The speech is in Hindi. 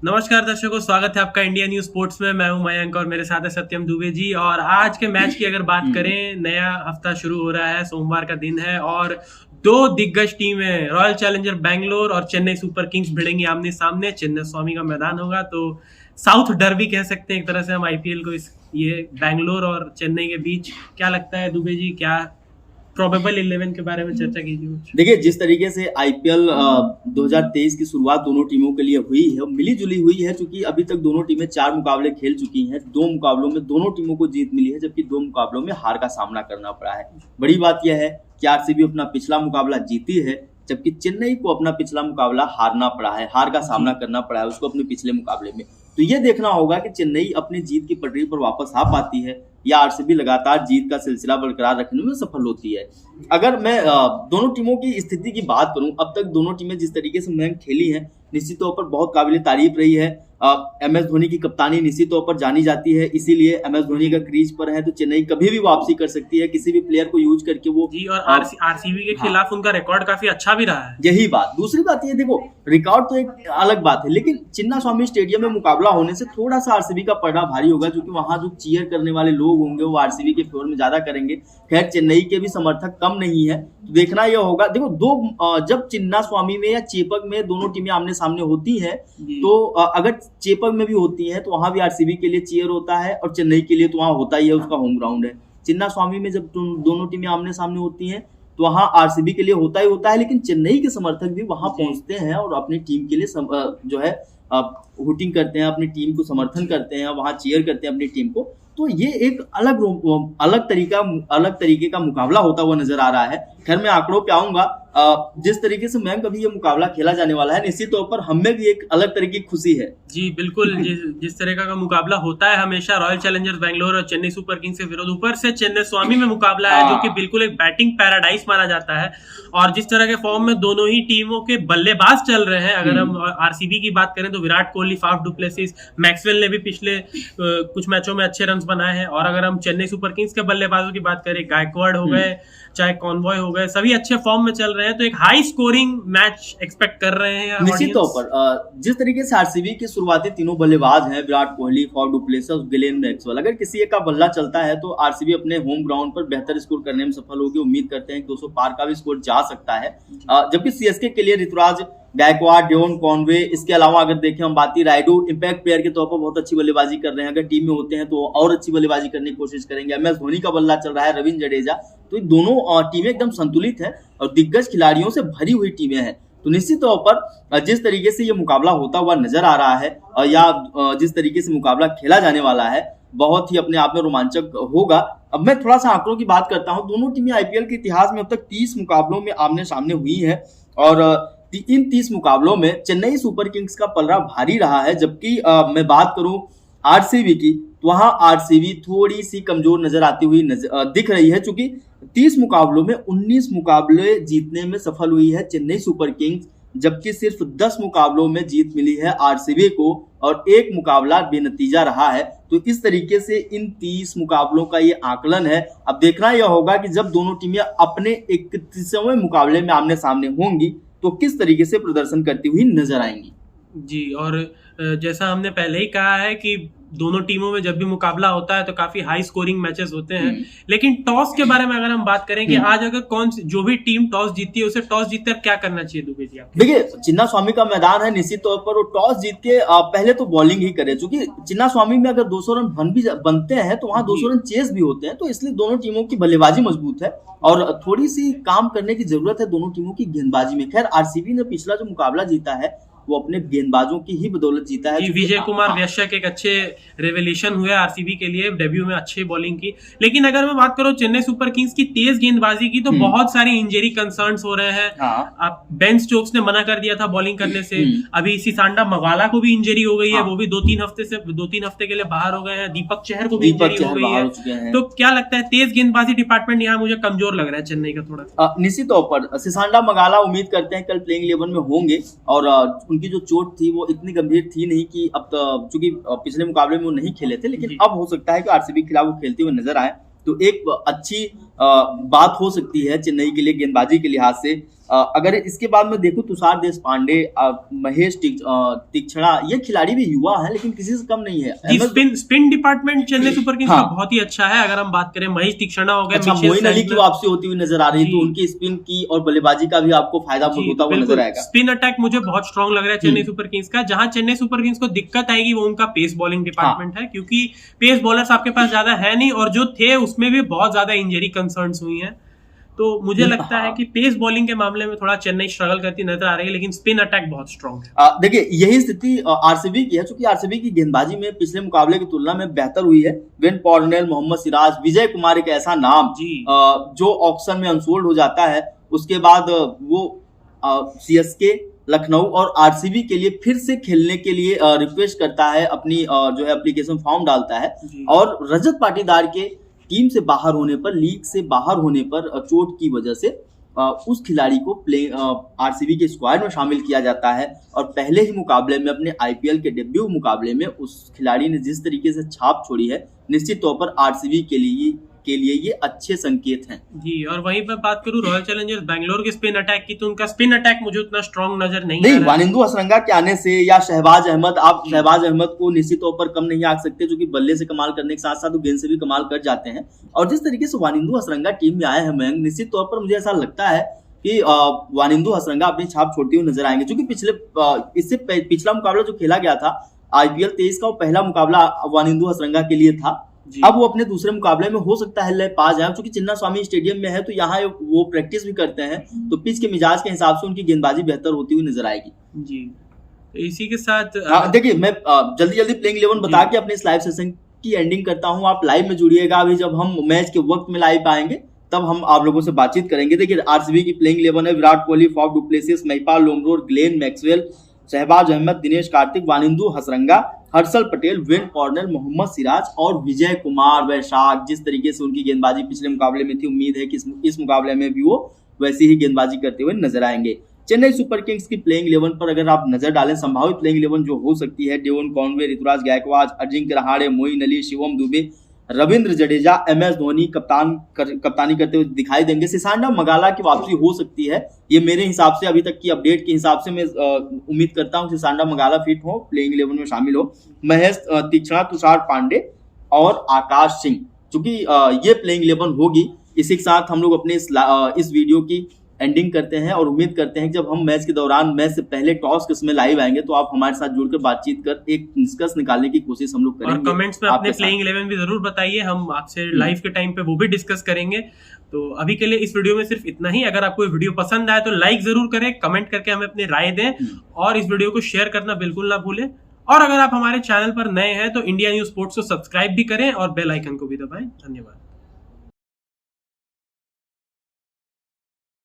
नमस्कार दर्शकों, स्वागत है आपका इंडिया न्यूज स्पोर्ट्स में। मैं हूं मयंक और मेरे साथ है सत्यम दुबे जी। और आज के मैच की अगर बात करें, नया हफ्ता शुरू हो रहा है, सोमवार का दिन है और दो दिग्गज टीमें रॉयल चैलेंजर बैंगलोर और चेन्नई सुपर किंग्स भिड़ेंगी आमने सामने। चिन्ना स्वामी का मैदान होगा, तो साउथ डर्बी कह सकते हैं एक तरह से हम आईपीएल को। ये बैंगलोर और चेन्नई के बीच क्या लगता है दुबे जी, क्या प्रोबेबल 11 के बारे में चर्चा कीजिए। देखिए, जिस तरीके से आईपीएल 2023 की शुरुआत दोनों टीमों के लिए हुई है, मिली जुली हुई है, क्योंकि अभी तक दोनों टीमें 4 मुकाबले खेल चुकी हैं। 2 मुकाबलों में दोनों टीमों को जीत मिली है, जबकि 2 मुकाबलों में हार का सामना करना पड़ा है। बड़ी बात यह है कि आरसीबी अपना पिछला मुकाबला जीती है, जबकि चेन्नई को अपना पिछला मुकाबला हारना पड़ा है, हार का सामना करना पड़ा है उसको अपने पिछले मुकाबले में। तो ये देखना होगा कि चेन्नई अपनी जीत की पटरी पर वापस आ पाती है या आरसीबी लगातार जीत का सिलसिला बरकरार रखने में सफल होती है। अगर मैं दोनों टीमों की स्थिति की बात करूं, अब तक दोनों टीमें जिस तरीके से मैच खेली हैं, निश्चित तौर पर बहुत काबिल तारीफ रही है। एमएस धोनी की कप्तानी निश्चित तौर पर जानी जाती है, इसीलिए एमएस धोनी का क्रीज पर है तो चेन्नई कभी भी वापसी कर सकती है, किसी भी प्लेयर को यूज करके वो जी। और आरसीबी के खिलाफ उनका रिकॉर्ड काफी अच्छा भी रहा है। यही बात। दूसरी बात ये देखो, रिकॉर्ड तो एक अलग बात है, लेकिन चिन्ना स्वामी स्टेडियम में मुकाबला होने से थोड़ा सा आरसीबी का पलड़ा भारी होगा, क्योंकि वहां जो चीयर करने वाले लोग होंगे वो आरसीबी के फेवर में ज्यादा करेंगे। खैर, चेन्नई के भी समर्थक कम नहीं है, तो देखना यह होगा। देखो, जब चिन्ना स्वामी में या चेपक में दोनों टीमें आमने सामने होती है, तो अगर चेपक में भी होती है तो वहां भी आरसीबी के लिए चीयर होता है और चेन्नई के लिए तो वहां होता ही है, उसका होम ग्राउंड है। चिन्ना स्वामी में जब दोनों टीमें आमने सामने होती हैं तो वहां आरसीबी के लिए होता ही होता है, लेकिन चेन्नई के समर्थक भी वहां पहुंचते हैं और अपनी टीम के लिए जो है हुटिंग करते हैं, अपनी टीम को समर्थन करते हैं, वहां चीयर करते हैं अपनी टीम को। तो ये एक अलग तरीके का मुकाबला होता हुआ नजर आ रहा है। खैर, मैं आंकड़ों पे आऊंगा। जिस तरीके से मैम कभी ये मुकाबला खेला जाने वाला है, निश्चित तौर पर हमें भी एक अलग तरह की खुशी है। जी बिल्कुल। जिस तरह का मुकाबला होता है हमेशा रॉयल चैलेंजर्स बैंगलोर और चेन्नई सुपर किंग्स के विरुद्ध, ऊपर से चेन्नई स्वामी में मुकाबला है जो कि बिल्कुल एक बैटिंग पैराडाइज माना जाता है। और जिस तरह के फॉर्म में दोनों ही टीमों के बल्लेबाज चल रहे हैं, अगर हम आरसीबी की बात करें तो Virat Kohli, Faf du Plessis, Maxwell ने भी पिछले कुछ मैचों में अच्छे रन बनाए हैं। और अगर हम चेन्नई सुपर किंग्स के बल्लेबाजों की बात करें, गायकवाड़ हो गए चाहे कॉनवॉय हो गए, सभी अच्छे फॉर्म में चल रहे हैं, तो एक हाई स्कोरिंग मैच एक्सपेक्ट कर रहे हैं निश्चित तौर पर। जिस तरीके से आरसीबी के शुरुआती तीनों बल्लेबाज हैं, विराट कोहली, फाफ डुप्लेसिस और गिलेन मैक्सवेल, अगर किसी एक का बल्ला चलता है तो आरसीबी अपने होम ग्राउंड पर बेहतर स्कोर करने में सफल होगी। उम्मीद करते हैं कि 200 पार का भी स्कोर जा सकता है। जबकि सीएसके के लिए ऋतुराज गायकवाड़, डेवन कॉनवे, इसके अलावा अगर देखें हम बात राइडू इंपैक्ट प्लेयर के तौर पर बहुत अच्छी बल्लेबाजी कर रहे हैं, अगर टीम में होते हैं तो और अच्छी बल्लेबाजी करने की कोशिश करेंगे। एमएस धोनी का बल्ला चल रहा है, रविंद्र जडेजा, तो ये दोनों टीमें एकदम संतुलित है और दिग्गज खिलाड़ियों से भरी हुई टीमें हैं। तो निश्चित तौर पर जिस तरीके से ये मुकाबला होता हुआ नजर आ रहा है या जिस तरीके से मुकाबला खेला जाने वाला है, बहुत ही अपने आप में रोमांचक होगा। अब मैं थोड़ा सा आंकड़ों की बात करता हूं। दोनों टीमें आईपीएल के इतिहास में अब तक 30 मुकाबलों में आमने सामने हुई है और इन 30 मुकाबलों में चेन्नई सुपर किंग्स का पलड़ा भारी रहा है। जबकि मैं बात करूं आरसीबी की, तो वहां आरसीबी थोड़ी सी कमजोर नजर आती हुई दिख रही है, क्योंकि 30 मुकाबलों में 19 मुकाबले जीतने में सफल हुई है चेन्नई सुपर किंग्स, जबकि सिर्फ 10 मुकाबलों में जीत मिली है आरसीबी को और 1 मुकाबला बेनतीजा रहा है। तो इस तरीके से इन 30 मुकाबलों का ये आकलन है। अब देखना यह होगा कि जब दोनों टीमें अपने 31वें मुकाबले में आमने सामने होंगी तो किस तरीके से प्रदर्शन करती हुई नजर आएंगी। जी। और जैसा हमने पहले ही कहा है कि दोनों टीमों में जब भी मुकाबला होता है तो काफी हाई स्कोरिंग मैचेस होते हैं। लेकिन टॉस के बारे में अगर हम बात करें कि आज अगर जो भी टीम टॉस जीतती है उसे टॉस जीतकर क्या करना चाहिए दुबे जी? देखिए, चिन्ना स्वामी का मैदान है, निश्चित तौर पर वो टॉस जीत के पहले तो बॉलिंग ही करे, क्योंकि चिन्ना स्वामी में अगर 200 रन बनते हैं तो वहां 200 रन चेस भी होते हैं, तो इसलिए दोनों टीमों की बल्लेबाजी मजबूत है और थोड़ी सी काम करने की जरूरत है दोनों टीमों की गेंदबाजी में। खैर, आरसीबी ने पिछला जो मुकाबला जीता है वो अपने गेंदबाजों की ही बदौलत जीता है। विजय कुमार वैश्य के एक अच्छे रेवल्यूशन हुए आरसीबी के लिए, डेब्यू में अच्छी बॉलिंग की। लेकिन अगर मैं बात करूं चेन्नई सुपर किंग्स की तेज गेंदबाजी की, तो बहुत सारी इंजरी कंसर्न्स हो रहे हैं। अब बेन स्टोक्स ने मना कर दिया था बॉलिंग करने से, अभी सिसांडा मगाला को भी इंजरी हो गई है, वो भी 2-3 हफ्ते के लिए बाहर हो गए हैं। दीपक चहर को भी इंजरी हो गई है। तो क्या लगता है, तेज गेंदबाजी डिपार्टमेंट यहाँ मुझे कमजोर लग रहा है चेन्नई का थोड़ा। निश्चित तौर पर सिसांडा मगाला उम्मीद करते हैं कल प्लेइंग 11 में होंगे और उनकी जो चोट थी वो इतनी गंभीर थी नहीं कि अब चूंकि पिछले मुकाबले में वो नहीं खेले थे, लेकिन अब हो सकता है कि आरसीबी के खिलाफ वो खेलते हुए नजर आए, तो एक अच्छी बात हो सकती है चेन्नई के लिए गेंदबाजी के लिहाज से। अगर इसके बाद मैं देखूं तुषार देशपांडे, महेश तीक्ष्णा, ये खिलाड़ी भी युवा है लेकिन किसी से कम नहीं है। Spin department Chennai super Kings हाँ। का बहुत ही अच्छा है। अगर हम बात करें महेश तीक्ष्णा हो गए, अच्छा, मोइन अली की वापसी होती हुई नजर आ रही है, तो उनकी स्पिन की और बल्लेबाजी का भी आपको फायदा होता हुआ नजर आएगा। स्पिन अटैक मुझे बहुत स्ट्रांग लग रहा है चेन्नई सुपर किंग्स का। जहां चेन्नई सुपर किंग्स को दिक्कत आएगी वो उनका पेस बॉलिंग डिपार्टमेंट है, क्योंकि पेस बॉलर्स आपके पास ज्यादा है नहीं, और जो थे उसमें भी बहुत ज्यादा इंजरी कंसर्न्स हुई हैं। तो मुझे लगता है कि पेस बॉलिंग के मामले में थोड़ा चेन्नई स्ट्रगल करती नजर आ रही है, लेकिन स्पिन अटैक बहुत स्ट्रांग है। देखिए, यही स्थिति आरसीबी की है, क्योंकि आरसीबी की गेंदबाजी में पिछले मुकाबले की तुलना में बेहतर हुई है। विन पॉर्नेल, मोहम्मद सिराज, विजय कुमार एक ऐसा नाम जो ऑक्शन में अनसोल्ड हो जाता है, उसके बाद वो सीएसके, लखनऊ और आरसीबी के लिए फिर से खेलने के लिए रिक्वेस्ट करता है, अपनी जो है एप्लीकेशन फॉर्म डालता है। और रजत पाटीदार के टीम से बाहर होने पर, लीग से बाहर होने पर चोट की वजह से उस खिलाड़ी को आरसीबी के स्क्वाड में शामिल किया जाता है। और पहले ही मुकाबले में, अपने आईपीएल के डेब्यू मुकाबले में उस खिलाड़ी ने जिस तरीके से छाप छोड़ी है, निश्चित तौर पर आरसीबी के लिए ये अच्छे संकेत हैं। जी, और वहीं पर बात करूं रॉयल चैलेंजर्स बैंगलोर के स्पिन अटैक की, तो उनका स्पिन अटैक मुझे उतना स्ट्रांग नजर नहीं आ रहा है। वानिंदु हसरंगा के आने से, या शहबाज अहमद, आप शहबाज अहमद को निश्चित तौर पर कम नहीं आंक सकते, जो कि बल्ले से कमाल करने के साथ साथ वो गेंद से भी कमाल कर जाते हैं। और जिस तरीके से वानिंदु हसरंगा टीम में आए हैं मयंक, निश्चित तौर पर मुझे ऐसा लगता है कि वानिंदु हसरंगा अपनी छाप छोड़ते हुए नजर आएंगे, क्योंकि इससे पिछला मुकाबला जो खेला गया था आईपीएल 23 का, वो पहला मुकाबला वानिंदु हसरंगा के लिए था। अब वो अपने दूसरे मुकाबले में हो सकता है लय पा जाए, क्योंकि चिन्ना स्वामी स्टेडियम में है, तो यहाँ वो प्रैक्टिस भी करते हैं, तो पिच के मिजाज के हिसाब से उनकी गेंदबाजी बेहतर होती हुई नजर आएगी। जी, तो इसी के साथ देखिए, मैं जल्दी प्लेइंग 11 बता के अपने इस लाइव सेशन की एंडिंग करता हूँ। आप लाइव में जुड़िएगा, अभी जब हम मैच के वक्त में लाइव आएंगे तब हम आप लोगों से बातचीत करेंगे। देखिए, आरसीबी की प्लेइंग 11 है: Virat Kohli, Faf du Plessis, Mahipal Lomror, Glenn Maxwell, Shahbaz Ahmed, Dinesh Karthik, Wanindu Hasaranga, Harshal Patel, Wayne Parnell, Mohammed Siraj और विजय कुमार वैशाख। जिस तरीके से उनकी गेंदबाजी पिछले मुकाबले में थी, उम्मीद है कि इस मुकाबले में भी वो वैसी ही गेंदबाजी करते हुए नजर आएंगे। चेन्नई सुपर किंग्स की प्लेइंग 11 पर अगर आप नजर डालें, संभावित प्लेइंग 11 जो हो सकती है: Devon Conway, Ruturaj Gaikwad, Ajinkya Rahane, Moeen Ali, Shivam Dube, Ravindra Jadeja, MS Dhoni कप्तानी करते हुए दिखाई देंगे। सिसांडा मगाला की वापसी हो सकती है, ये मेरे हिसाब से अभी तक की अपडेट के हिसाब से मैं उम्मीद करता हूं सिसांडा मगाला फिट हो, प्लेइंग 11 में शामिल हो। महेश तीक्ष्णा, तुषार पांडे और आकाश सिंह, चूंकि ये प्लेइंग 11 होगी। इसी के साथ हम लोग अपने इस वीडियो की एंडिंग करते हैं, और उम्मीद करते हैं कि जब हम मैच के दौरान, मैच से पहले टॉस किस में लाइव आएंगे, तो आप हमारे साथ जुड़कर बातचीत कर एक निष्कर्ष निकालने की कोशिश हम लोग करेंगे। और कमेंट्स में अपने प्लेइंग 11 भी जरूर बताइए, हम आपसे लाइव के टाइम पे वो भी डिस्कस करेंगे। तो अभी के लिए इस वीडियो में सिर्फ इतना ही। अगर आपको वीडियो पसंद आए तो लाइक जरूर करें, कमेंट करके हमें अपनी राय दें, और इस वीडियो को शेयर करना बिल्कुल ना भूलें। और अगर आप हमारे चैनल पर नए हैं तो इंडिया न्यूज स्पोर्ट्स को सब्सक्राइब भी करें और बेल आइकन को भी दबाएं। धन्यवाद।